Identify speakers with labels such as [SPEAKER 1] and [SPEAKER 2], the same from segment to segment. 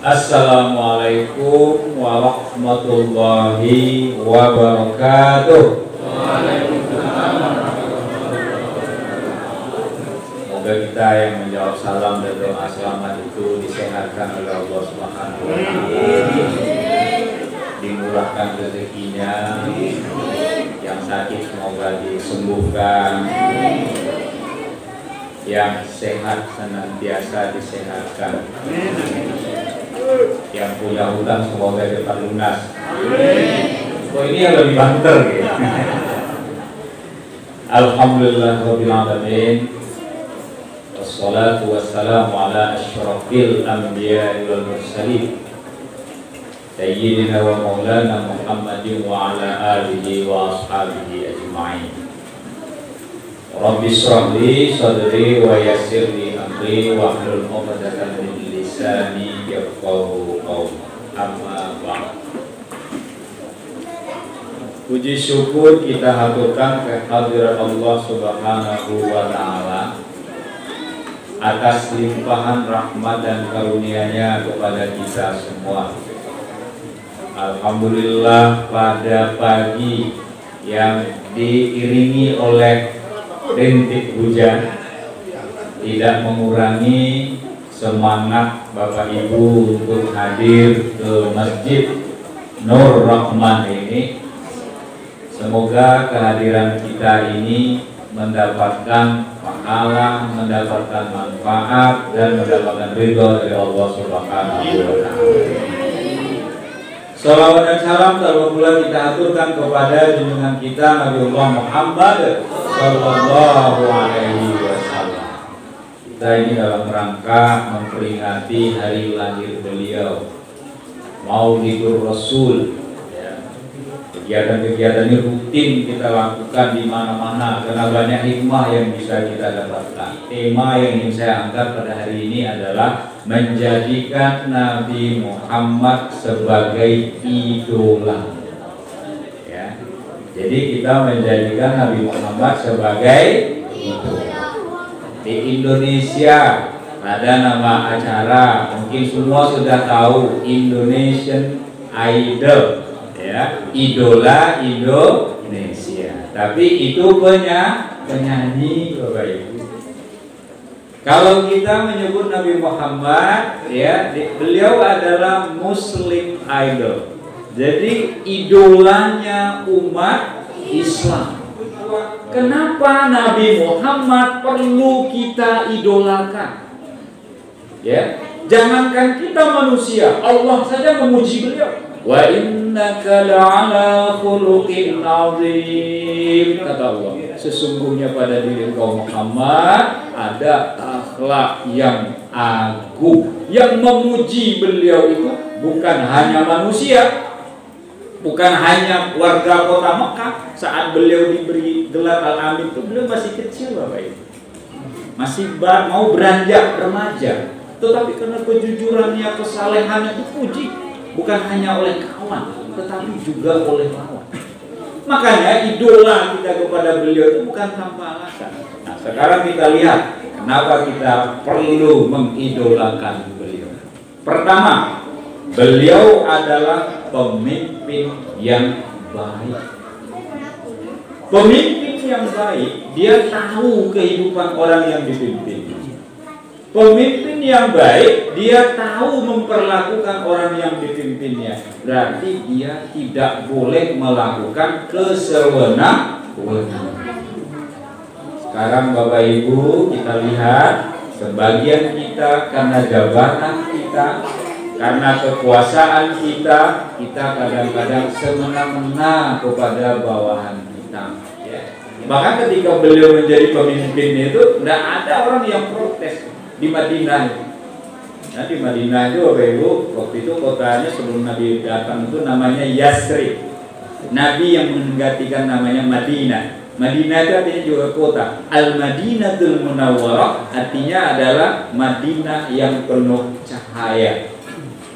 [SPEAKER 1] Assalamualaikum warahmatullahi wabarakatuh. Semoga kita yang menjawab salam dan doa selamat itu disehatkan oleh Allah Subhanahu wa Ta'ala, dimurahkan rezekinya, yang sakit semoga disembuhkan, yang sehat senantiasa disehatkan, yang punya hutang semoga dapat lunas. Oh, ini yang lebih banter gitu. Alhamdulillah rabbil alamin. Wassalatu wassalamu ala asyrafil anbiya'i wal mursalin sayyidina wa maulana Muhammadin wa ala alihi wa ashabihi ajma'in. Rabbi shrah li sadri wa yassir li amri wa hlul 'uqdatam min lisani yafqahu qawli. Amma ba'd. Puji syukur kita haturkan kehadirat Allah Subhanahu wa Ta'ala atas limpahan rahmat dan karunia-Nya kepada kita semua. Alhamdulillah, pada pagi yang diiringi oleh rintik hujan tidak mengurangi semangat Bapak Ibu untuk hadir ke Masjid Nur Rahman ini. Semoga kehadiran kita ini mendapatkan pahala, mendapatkan manfaat, dan mendapatkan ridho dari Allah Subhanahu wa Ta'ala. Salawat dan salam terlebih kita aturkan kepada junjungan kita Nabiullah Muhammad Sallallahu Alaihi Wasallam. Kita ini dalam rangka memperingati hari lahir beliau, Maulidur Rasul. Kegiatan-kegiatan ini rutin kita lakukan di mana-mana karena banyak hikmah yang bisa kita dapatkan. Tema yang ingin saya angkat pada hari ini adalah menjadikan Nabi Muhammad sebagai idola. Ya. Jadi kita menjadikan Nabi Muhammad sebagai idola. Di Indonesia ada nama acara, mungkin semua sudah tahu, Indonesian Idol. Ya, idola Indonesia. Tapi itu penyanyi Bapak Ibu. Kalau kita menyebut Nabi Muhammad, ya, beliau adalah Muslim idol. Jadi idolanya umat Islam. Kenapa Nabi Muhammad perlu kita idolakan? Ya, jangankan kita manusia, Allah saja memuji beliau. Wa innaka la'ala khuluqin 'azim, kata Allah, sesungguhnya pada diri engkau Muhammad ada akhlak yang agung. Yang memuji beliau itu bukan hanya manusia, bukan hanya warga kota Mekah. Saat beliau diberi gelar Al-Amin itu beliau masih kecil Bapak Ibu, masih mau beranjak remaja. Tetapi karena kejujurannya, kesalehannya dipuji bukan hanya oleh kawan, tetapi juga oleh lawan. Makanya idola kita kepada beliau itu bukan tanpa alasan. Nah, sekarang kita lihat kenapa kita perlu mengidolakan beliau. Pertama, beliau adalah pemimpin yang baik. Pemimpin yang baik, dia tahu kehidupan orang yang dipimpin. Pemimpin yang baik, dia tahu memperlakukan orang yang dipimpinnya. Berarti dia tidak boleh melakukan kesewenang-wenang. Sekarang Bapak Ibu, kita lihat sebagian kita karena jabatan kita, karena kekuasaan kita, kita kadang-kadang semena-mena kepada bawahan kita. Bahkan ketika beliau menjadi pemimpin itu, tidak ada orang yang protes. Di Madinah, nah di Madinah itu Bapak Ibu, waktu itu kotanya sebelum Nabi datang itu namanya Yasrib. Nabi yang menggantikan namanya Madinah. Madinah itu artinya juga kota. Al-Madinatul Munawwarah artinya adalah Madinah yang penuh cahaya.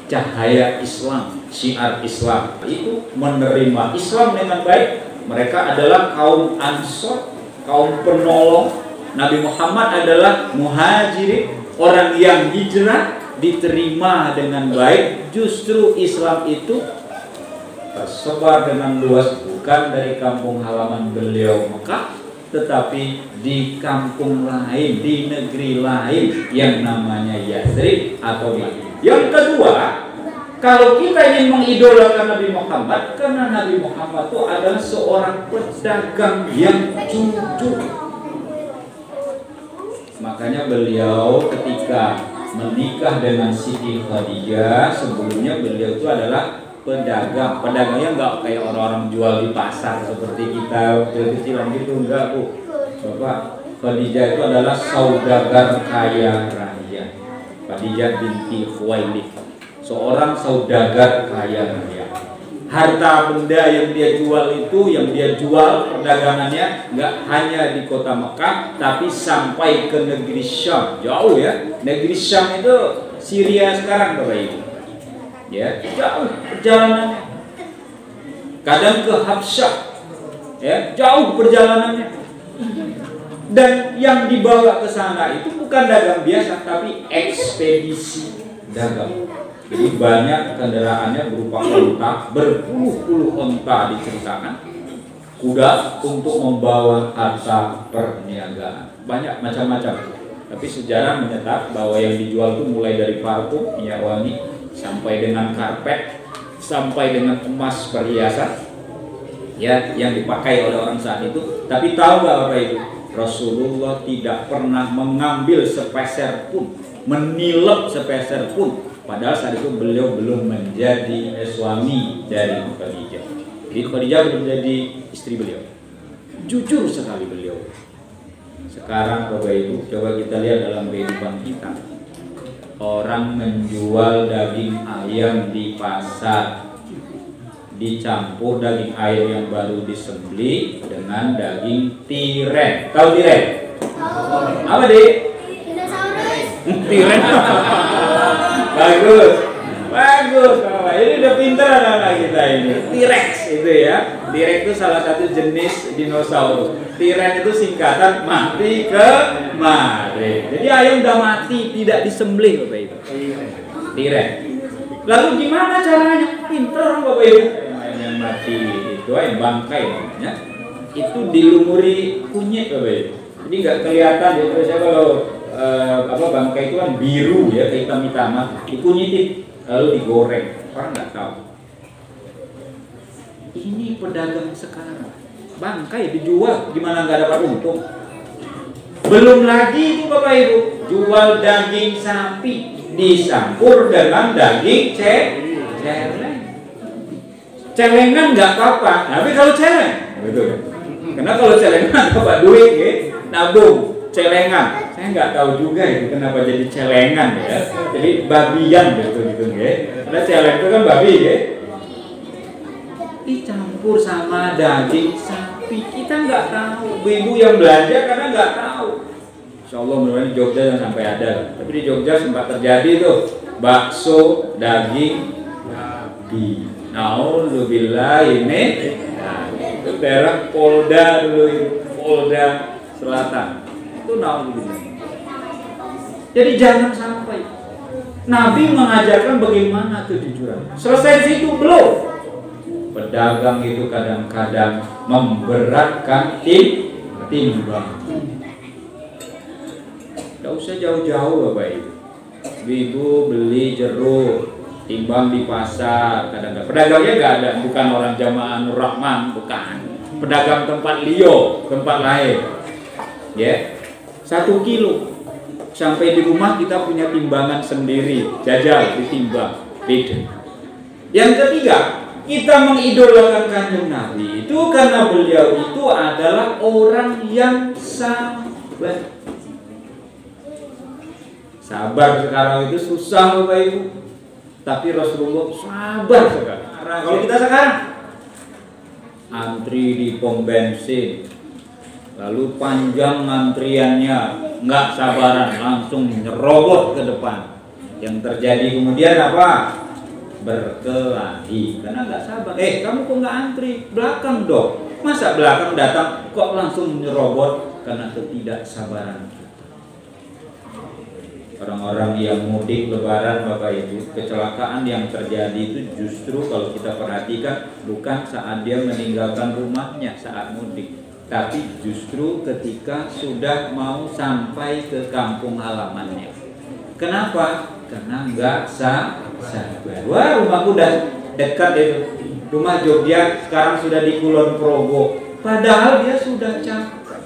[SPEAKER 1] Cahaya Islam, syiar Islam. Itu menerima Islam dengan baik. Mereka adalah kaum Ansor, kaum penolong. Nabi Muhammad adalah muhajirin, orang yang hijrah. diterima dengan baik. Justru Islam itu tersebar dengan luas, bukan dari kampung halaman beliau Mekah, tetapi di kampung lain, di negeri lain yang namanya Yathrib atau Madinah. Yang kedua, kalau kita ingin mengidolakan Nabi Muhammad, karena Nabi Muhammad itu adalah seorang pedagang yang jujur. Makanya beliau ketika menikah dengan Siti Khadijah, sebelumnya beliau itu adalah pedagang. Pedagangnya nggak kayak orang-orang jual di pasar seperti kita kecil-kecilan gitu, enggak Bu. Bapak, Khadijah itu adalah saudagar kaya raya. Khadijah binti Khuwailid, seorang saudagar kaya raya. Harta benda yang dia jual itu, yang dia jual perdagangannya nggak hanya di kota Mekah, tapi sampai ke negeri Syam. Jauh ya, negeri Syam itu Syria sekarang Bapak Ibu. Ya, jauh perjalanannya. Kadang ke Habsyah, ya, jauh perjalanannya. Dan yang dibawa ke sana itu bukan dagang biasa, tapi ekspedisi dagang. Jadi banyak kendaraannya berupa onta, berpuluh-puluh onta diceritakan, kuda untuk membawa harta perniagaan. Banyak macam-macam. Tapi sejarah menyetak bahwa yang dijual itu mulai dari parfum, minyak wangi, sampai dengan karpet, sampai dengan emas perhiasan, ya, yang dipakai oleh orang saat itu. Tapi tahu nggak Bapak Ibu, Rasulullah tidak pernah mengambil sepeser pun, menilep sepeser pun. Padahal saat itu beliau belum menjadi suami dari Khadijah. Jadi Khadijah belum menjadi istri beliau. Jujur sekali beliau. Sekarang Bapak Ibu, coba kita lihat dalam kehidupan kita. Orang menjual daging ayam di pasar, dicampur daging ayam yang baru disembelih dengan daging tiren. Tahu tiren? Apa Dik? Tiren. Bagus, bagus. Ini udah pintar anak-anak kita ini. T-Rex itu ya. T-Rex itu salah satu jenis dinosaurus. Tiren itu singkatan mati kemari. Jadi ayam udah mati, tidak disembelih Bapak Ibu. Tiren. Lalu gimana caranya? Pintar Bapak Ibu. Ayam yang mati itu ayam bangkai namanya. Itu dilumuri kunyit Bapak Ibu. Jadi nggak kelihatan ya. Biasanya kalau bangkai itu kan biru ya, kehitam-hitaman, dikunyitin lalu digoreng. Orang nggak tahu. Ini pedagang sekarang, bangkai dijual, gimana nggak dapat untung? Belum lagi itu Bapak Ibu, jual daging sapi dicampur dengan daging celeng. Celengan nggak apa-apa, tapi kalau celeng, betul. Karena kalau celengan dapat duit, ya, nabung. Celengan, saya nggak tahu juga itu kenapa jadi celengan ya. Jadi babian gitu ya. Karena celeng itu kan babi ya. Dicampur sama daging sapi, kita nggak tahu. Ibu yang belanja karena nggak tahu. Insya Allah mudah-mudahan di Jogja jangan sampai ada. Tapi di Jogja sempat terjadi tuh bakso daging babi. Nauzubillah ini. Nah, itu daerah Polda dulu, Polda Selatan. Itu nauzubillah. Jadi jangan sampai. Nabi mengajarkan bagaimana kejujuran. Selesai di situ belum. Pedagang itu kadang-kadang memberatkan timbang. Tidak usah jauh-jauh Bapak Ibu. Ibu beli jeruk, timbang di pasar. Kadang-kadang pedagangnya nggak ada, bukan orang Jamaah Nur Rahman, bukan. Pedagang tempat Lio, tempat lain. Ya. 1 kilo sampai di rumah kita punya timbangan sendiri, jajal ditimbang, beda. Yang ketiga, kita mengidolakan Kanjeng Nabi itu karena beliau itu adalah orang yang sabar. Sabar sekarang itu susah Bapak Ibu, tapi Rasulullah sabar sekali. Kalau kita sekarang antri di pom bensin, lalu panjang antriannya, nggak sabaran, langsung nyerobot ke depan. Yang terjadi kemudian apa? Berkelahi, karena nggak sabar. Kamu kok nggak antri? Belakang dong. Masa belakang datang kok langsung nyerobot? Karena ketidaksabaran kita. Orang-orang yang mudik lebaran Bapak Ibu, kecelakaan yang terjadi itu justru kalau kita perhatikan bukan saat dia meninggalkan rumahnya saat mudik, tapi justru ketika sudah mau sampai ke kampung halamannya. Kenapa? Karena nggak sabar. Wah, rumahku udah dekat itu. Rumah Jogja sekarang sudah di Kulon Progo. Padahal dia sudah capek,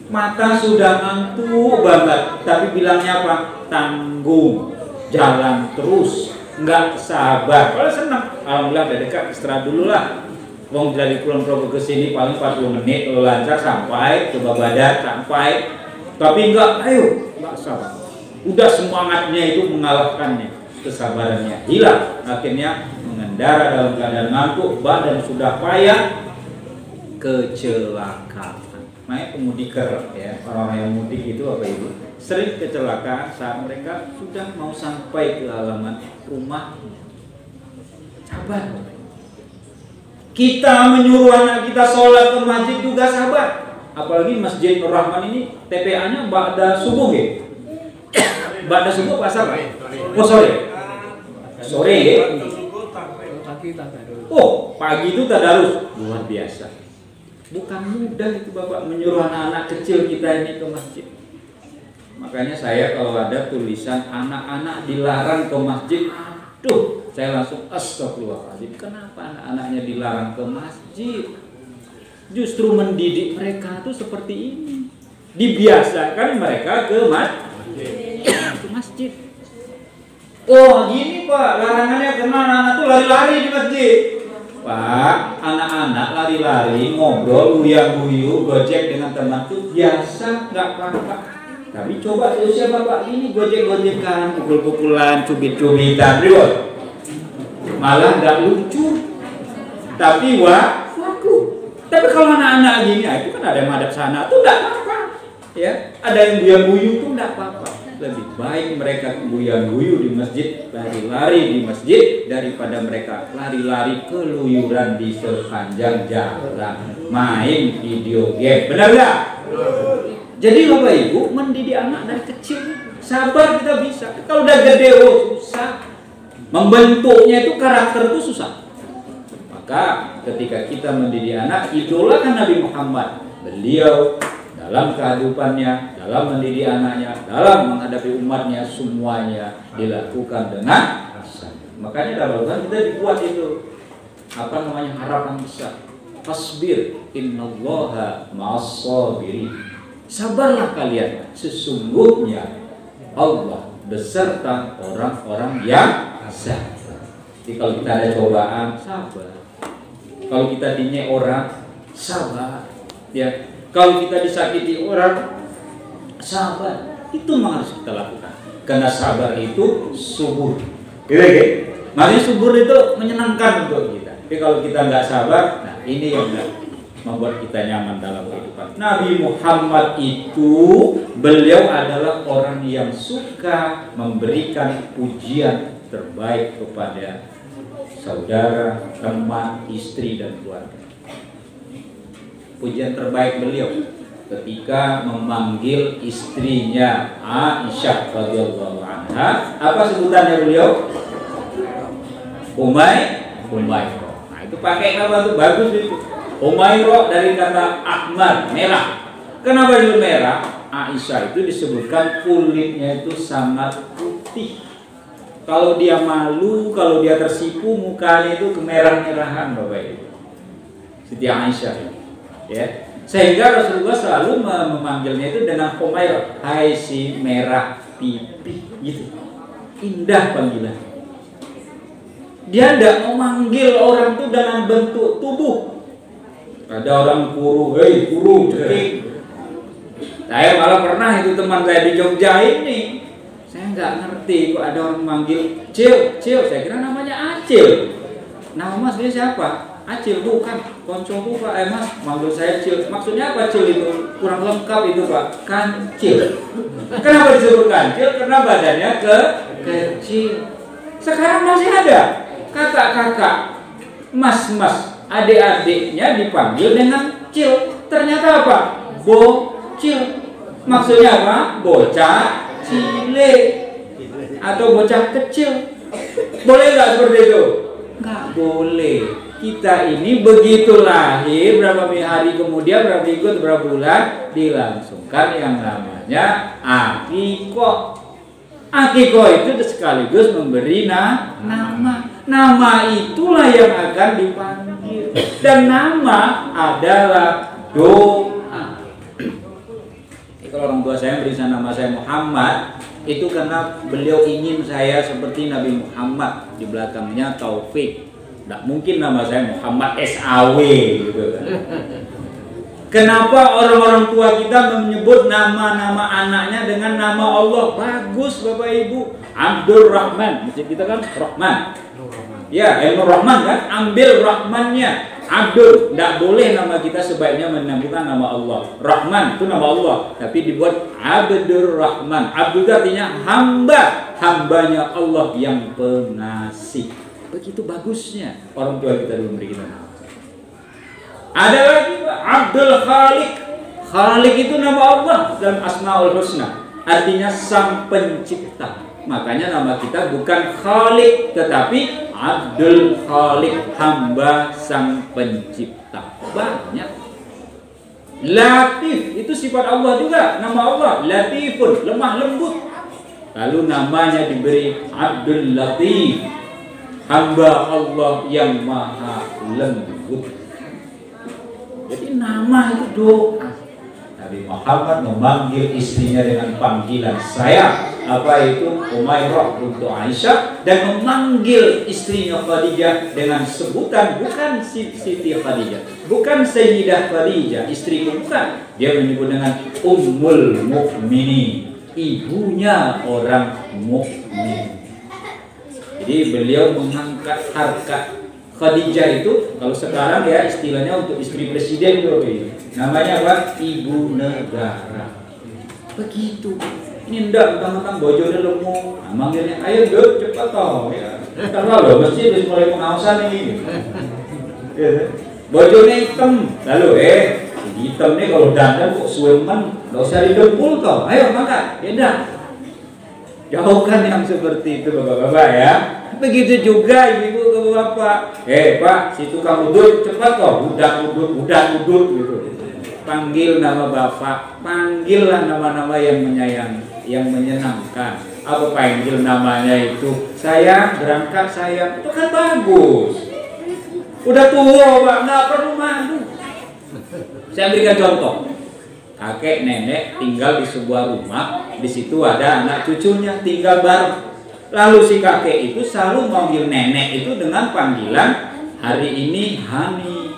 [SPEAKER 1] mata sudah ngantuk banget, tapi bilangnya apa? Tanggung, jalan terus, nggak sabar. Kalau senang, alhamdulillah udah dekat, istirahat dulu lah. Wong dari Kulon Progo ke sini paling 40 menit, kalau lancar sampai, coba badan sampai. Tapi enggak, ayo, nggak sabar. Udah semangatnya itu mengalahkannya, kesabarannya hilang. Akhirnya mengendara dalam keadaan ngantuk, badan sudah payah, kecelakaan. Makanya pemudiker ya, orang yang mudik itu apa Ibu? Sering kecelakaan saat mereka sudah mau sampai ke halaman rumah. Sabar. Kita menyuruh anak kita sholat ke masjid juga sabar. Apalagi Masjid Nur Rahman ini TPA-nya ba'da subuh ya. Ba'da subuh pasar. Oh sore. Sore ya. Oh, pagi itu tadarus. Luar biasa. Bukan mudah itu Bapak menyuruh anak-anak kecil kita ini ke masjid. Makanya saya kalau ada tulisan anak-anak dilarang ke masjid, aduh, saya langsung astagfirullahaladzim. Kenapa anak-anaknya dilarang ke masjid? Justru mendidik mereka tuh seperti ini. Dibiasakan mereka ke masjid. Oh gini Pak, larangannya karena anak-anak tuh lari-lari di masjid. Pak, anak-anak lari-lari, ngobrol, guyu-guyu, gojek dengan teman itu biasa, nggak apa-apa. Tapi coba usia Bapak ini gojek-gojekan, pukul-pukulan, cubit-cubitan, malah nggak lucu. Tapi waku. Tapi kalau anak-anak gini, itu kan ada yang madhab sana, tuh nggak apa-apa. Ya, ada yang guyu-guyu tuh nggak apa-apa. Lebih baik mereka guyu-guyu di masjid, lari-lari di masjid daripada mereka lari-lari keluyuran di sepanjang jalan, main video game. Benar nggak? Jadi Bapak Ibu mendidik anak dari kecil, sabar kita bisa. Kalau udah gede susah. Membentuknya itu karakter itu susah. Maka ketika kita mendidik anak, idolakan Nabi Muhammad. Beliau dalam kehidupannya, dalam mendidik anaknya, dalam menghadapi umatnya, semuanya dilakukan dengan sabar. Makanya dalam Al-Quran kita dibuat itu harapan besar. Fasbir innallaha ma'as-sabirin. Sabarlah kalian, sesungguhnya Allah beserta orang-orang yang sabar. Jadi kalau kita ada cobaan, sabar. Kalau kita dinyek orang, sabar. Ya. Kalau kita disakiti orang, sabar. Itu memang harus kita lakukan. Karena sabar itu subur. Gitu. Makanya subur itu menyenangkan untuk kita. Tapi kalau kita nggak sabar, nah ini yang membuat kita nyaman dalam kehidupan. Nabi Muhammad itu, beliau adalah orang yang suka memberikan pujian terbaik kepada saudara, teman, istri, dan keluarga. Pujian terbaik beliau ketika memanggil istrinya Aisyah radhiyallahu anha, apa sebutannya beliau? Umayroh. Nah itu pakai nama tuh bagus itu. Umayroh dari kata ahmar, merah. Kenapa itu merah? Aisyah itu disebutkan kulitnya itu sangat putih. Kalau dia malu, kalau dia tersipu, mukanya itu kemerah-merahan Bapak Ibu. Siti Aisyah. Ya, sehingga Rasulullah selalu memanggilnya itu dengan Umayroh, hai si merah pipi, gitu. Indah panggilan. Dia tidak memanggil orang itu dengan bentuk tubuh. Ada orang kuru, hei kuru, ceking. Saya malah pernah itu teman saya di Jogja ini. Saya nggak ngerti kok ada orang manggil Cil. Saya kira namanya Acil. Nama mas dia siapa? Acil, bukan, koncoku Pak, mas manggil saya Cil. Maksudnya apa Cil itu? Kurang lengkap itu Pak, kancil. Kenapa disebut kancil? Karena badannya kecil. Sekarang masih ada kakak-kakak, mas-mas, adik-adiknya dipanggil dengan Cil. Ternyata apa? Bocil. Maksudnya apa? Bocah cilik. atau bocah kecil. Boleh nggak seperti itu? Nggak boleh. Kita ini begitu lahir, berapa hari kemudian, berapa minggu, berapa bulan, dilangsungkan yang namanya akikoh. Akikoh itu sekaligus memberi nama. Nama itulah yang akan dipanggil. Dan nama adalah doa. Kalau orang tua saya beri nama saya Muhammad, itu karena beliau ingin saya seperti Nabi Muhammad, di belakangnya Taufik. Tidak mungkin nama saya Muhammad SAW gitu kan. Kenapa orang-orang tua kita menyebut nama-nama anaknya dengan nama Allah? Bagus Bapak Ibu. Abdul Rahman, masjid kita kan Rahman. Ya, Nur Rahman kan, ambil Rahmannya. Abdul, tidak boleh nama kita sebaiknya menyambungkan nama Allah. Rahman itu nama Allah, tapi dibuat Abdul Rahman. Abdul artinya hamba, hambanya Allah yang pengasih. Begitu bagusnya orang tua kita dulu memberi kita nama. Ada lagi Abdul Khaliq. Khaliq itu nama Allah dalam Asmaul Husna, artinya sang pencipta. Makanya nama kita bukan Khaliq, tetapi Abdul Khaliq, hamba sang pencipta. Banyak. Latif itu sifat Allah juga, nama Allah Latifun, lemah lembut. Lalu namanya diberi Abdul Latif, hamba Allah yang maha lembut. Jadi nama itu doa. Nabi Muhammad memanggil istrinya dengan panggilan sayang, apa itu Umairah bintu Aisyah, dan memanggil istrinya Khadijah dengan sebutan bukan Siti Khadijah, bukan Sayyidah Khadijah, istriku, bukan. Dia menyebut dengan Ummul Mukminin, ibunya orang mukmin. Jadi beliau mengangkat harkat Khadijah itu, kalau sekarang ya istilahnya untuk istri presiden itu namanya apa? Ibu negara. Begitu. Ini ndak mentang-mentang bojone lemu, manggilnya ayo Dut cepat toh ya. Karena lo mesti harus mulai pengawasan ini. Bojone hitam, lalu hitam nih kalau dandan kok suweman, enggak usah didempul toh. Ayo makan, beda. Jauhkan yang seperti itu Bapak-bapak ya. Begitu juga ibu-ibu ke bapak. Pak, si tukang udut cepat kok, udah udut gitu. Panggil nama bapak, panggillah nama-nama yang menyayangi, yang menyenangkan. Apa panggil namanya itu? Sayang, berangkat sayang, itu kan bagus. Udah tua Pak, nggak perlu malu. Saya berikan contoh. Kakek nenek tinggal di sebuah rumah, di situ ada anak cucunya tinggal bareng. Lalu si kakek itu selalu memanggil nenek itu dengan panggilan hari ini Hani,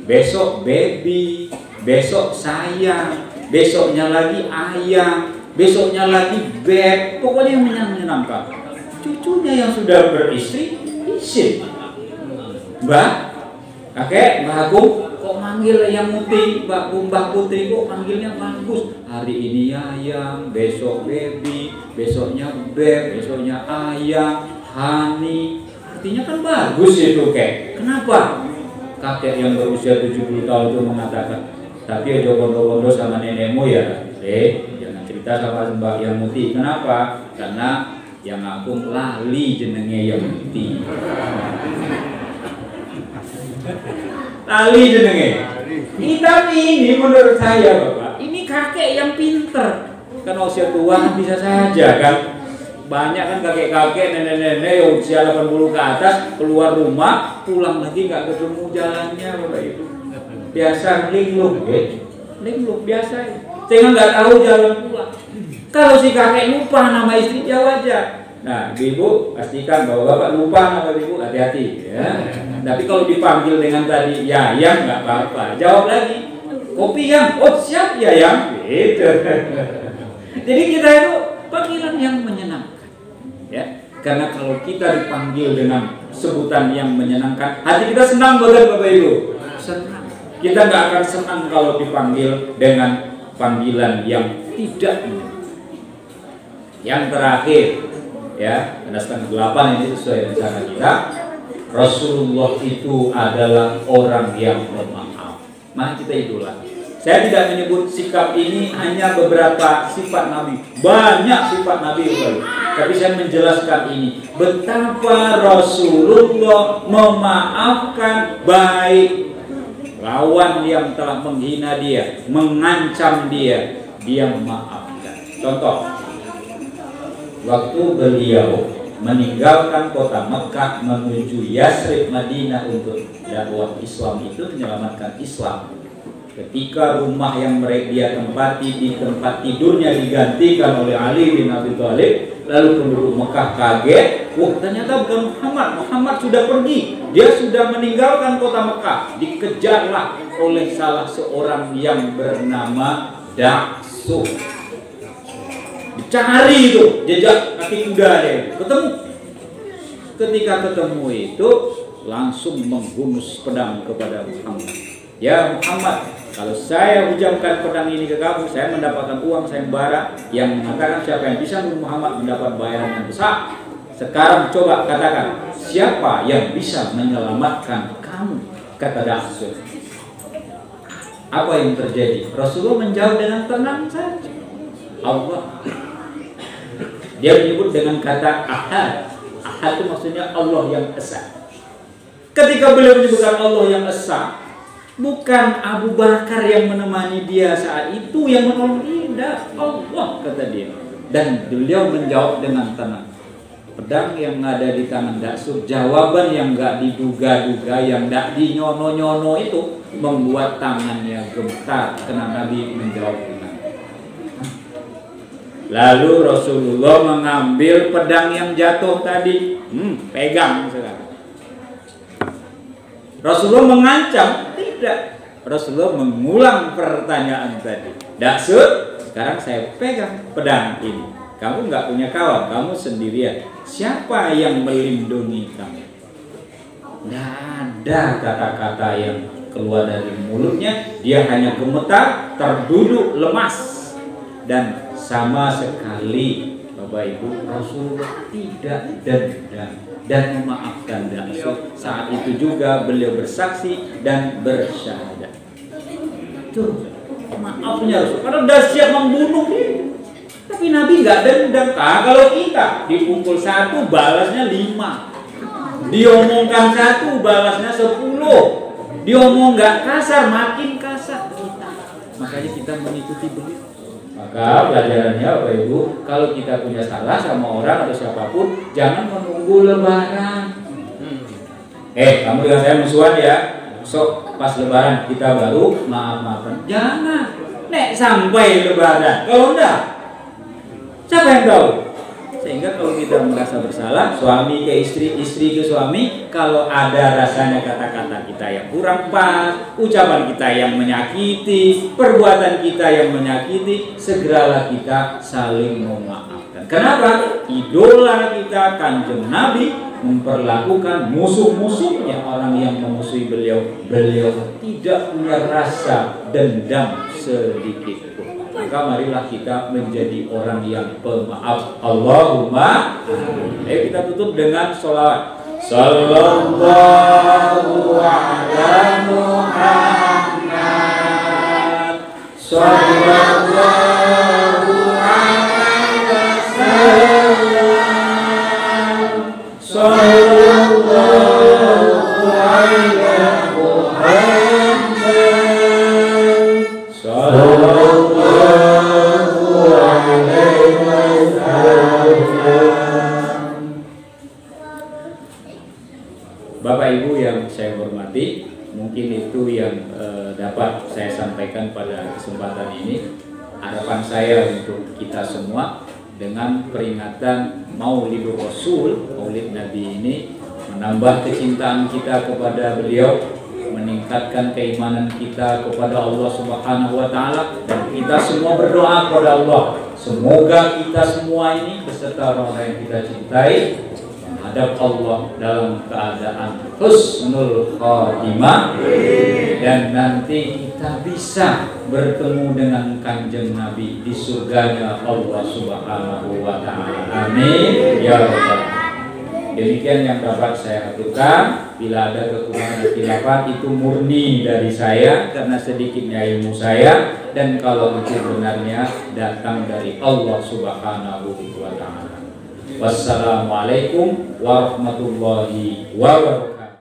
[SPEAKER 1] besok baby, besok sayang, besoknya lagi ayang, besoknya lagi beb, pokoknya yang menyenangkan. Cucunya yang sudah beristri, isin. Mbak, kakek, Mbak Agung, kok manggil yang Muti, Mbak Putri kok manggilnya bagus. Hari ini ayang, besok baby, besoknya beb, besoknya ayang, Hani. Artinya kan bagus itu kek. Kenapa? Kakek yang berusia 70 tahun itu mengatakan, tapi aja bondo-bondo sama nenekmu ya. Jangan cerita sama Mbak yang Muti. Kenapa? Karena yang aku lali jenenge yang Muti. Lali jenenge. Tapi ini menurut saya Bapak, ini kakek yang pinter. Kan usia tua bisa saja kan. Banyak kan kakek-kakek, nenek-nenek yang usia 80 ke atas keluar rumah, pulang lagi nggak ketemu jalannya Bapak Ibu. Biasa linglung, linglung biasa. Sehingga nggak tahu jalan pulang. Kalau si kakek lupa nama istri ya wajar. Nah, ibu pastikan bahwa bapak lupa nama ibu, hati-hati ya. Tapi kalau dipanggil dengan tadi ya yang nggak apa-apa. Jawab lagi, kopi yang, oh siap ya yang, gitu. Jadi kita itu panggilan yang menyenangkan, ya. Karena kalau kita dipanggil dengan sebutan yang menyenangkan, hati kita senang banget Bapak Ibu. Senang. Kita nggak akan senang kalau dipanggil dengan panggilan yang tidak menyenangkan. Yang terakhir. Ya, ada 7:30 ini sesuai rencana kita. Rasulullah itu adalah orang yang pemaaf. Mari kita itulah Saya tidak menyebut sikap ini hanya beberapa sifat Nabi, banyak sifat Nabi itu. Tapi saya menjelaskan ini, betapa Rasulullah memaafkan baik lawan yang telah menghina dia, mengancam dia memaafkan. Contoh, waktu beliau meninggalkan kota Mekah menuju Yasrib Madinah untuk dakwah Islam itu menyelamatkan Islam. Ketika rumah yang dia tempati di tempat tidurnya digantikan oleh Ali bin Abi Thalib, lalu penduduk Mekah kaget, wah ternyata bukan Muhammad, Muhammad sudah pergi, dia sudah meninggalkan kota Mekah. Dikejarlah oleh salah seorang yang bernama Daksu. Dicari itu jejak kaki kuda dia, ketemu. Ketika ketemu itu langsung menghunus pedang kepada Muhammad. Ya Muhammad, kalau saya hujamkan pedang ini ke kamu, saya mendapatkan uang sayembara yang mengatakan siapa yang bisa membunuh Muhammad mendapat bayaran yang besar. Sekarang coba katakan, siapa yang bisa menyelamatkan kamu? Kata Daksu. Apa yang terjadi? Rasulullah menjawab dengan tenang saja. Allah. Dia menyebut dengan kata Ahad. Ahad itu maksudnya Allah yang Esa. Ketika beliau menyebutkan Allah yang Esa, bukan Abu Bakar yang menemani dia saat itu yang menolong dia, Allah, kata dia. Dan beliau menjawab dengan tenang. Pedang yang ada di tangan Daksu, jawaban yang gak diduga-duga, yang gak dinyono-nyono itu membuat tangannya gemetar karena Nabi menjawab dengan. Lalu Rasulullah mengambil pedang yang jatuh tadi, pegang sekarang. Rasulullah mengancam? Tidak. Rasulullah mengulang pertanyaan tadi. Daksu, sekarang saya pegang pedang ini. Kamu nggak punya kawan, kamu sendirian. Siapa yang melindungi kamu? Tidak ada kata-kata yang keluar dari mulutnya. Dia hanya gemetar, terduduk, lemas. Dan sama sekali, Bapak Ibu, Rasulullah tidak dendam dan memaafkan Daksu. Saat itu juga beliau bersaksi dan bersyahadat. Tuh, maafnya Rasul. Karena sudah siap membunuh dia. Tapi Nabi nggak dendam. Kalau kita dipukul 1, balasnya 5. Diomongkan 1, balasnya 10. Diomong nggak kasar, makin kasar. Makanya kita mengikuti beliau. Maka pelajarannya Bapak Ibu, kalau kita punya salah sama orang atau siapapun, jangan menunggu lebaran. Kamu dengan saya musuhan ya, besok pas lebaran kita baru maaf-maafan. Jangan, nek sampai lebaran. Kalau enggak, siapa yang tahu? Sehingga kalau kita merasa bersalah, suami ke istri, istri ke suami, kalau ada rasanya kata-kata kita yang kurang pas, ucapan kita yang menyakiti, perbuatan kita yang menyakiti, segeralah kita saling memaafkan. Kenapa? Idola kita Kanjeng Nabi memperlakukan musuh-musuhnya, orang yang memusuhi beliau tidak punya rasa dendam sedikit pun. Maka marilah kita menjadi orang yang pemaaf. Allahumma amin. Ayo kita tutup dengan sholawat. Sallallahu ala Muhammad. Sallallahu alaihi wasallam. Sallallahu ala Muhammad. Sallallahu alaihi wasallam. Bapak Ibu yang saya hormati, mungkin itu yang dapat saya sampaikan pada kesempatan ini. Harapan saya untuk kita semua dengan peringatan Maulidur Rasul, Maulid Nabi ini, menambah kecintaan kita kepada beliau, meningkatkan keimanan kita kepada Allah Subhanahu wa taala, dan kita semua berdoa kepada Allah. Semoga kita semua ini beserta orang-orang yang kita cintai menghadap Allah dalam keadaan husnul khatimah, dan nanti kita bisa bertemu dengan Kanjeng Nabi di surganya Allah Subhanahu wa taala. Amin ya rabbal alamin. Demikian yang dapat saya aturkan. Bila ada kekurangan khilafat itu murni dari saya karena sedikitnya ilmu saya, dan kalau itu benarnya datang dari Allah Subhanahu wa taala. Wassalamualaikum warahmatullahi wabarakatuh.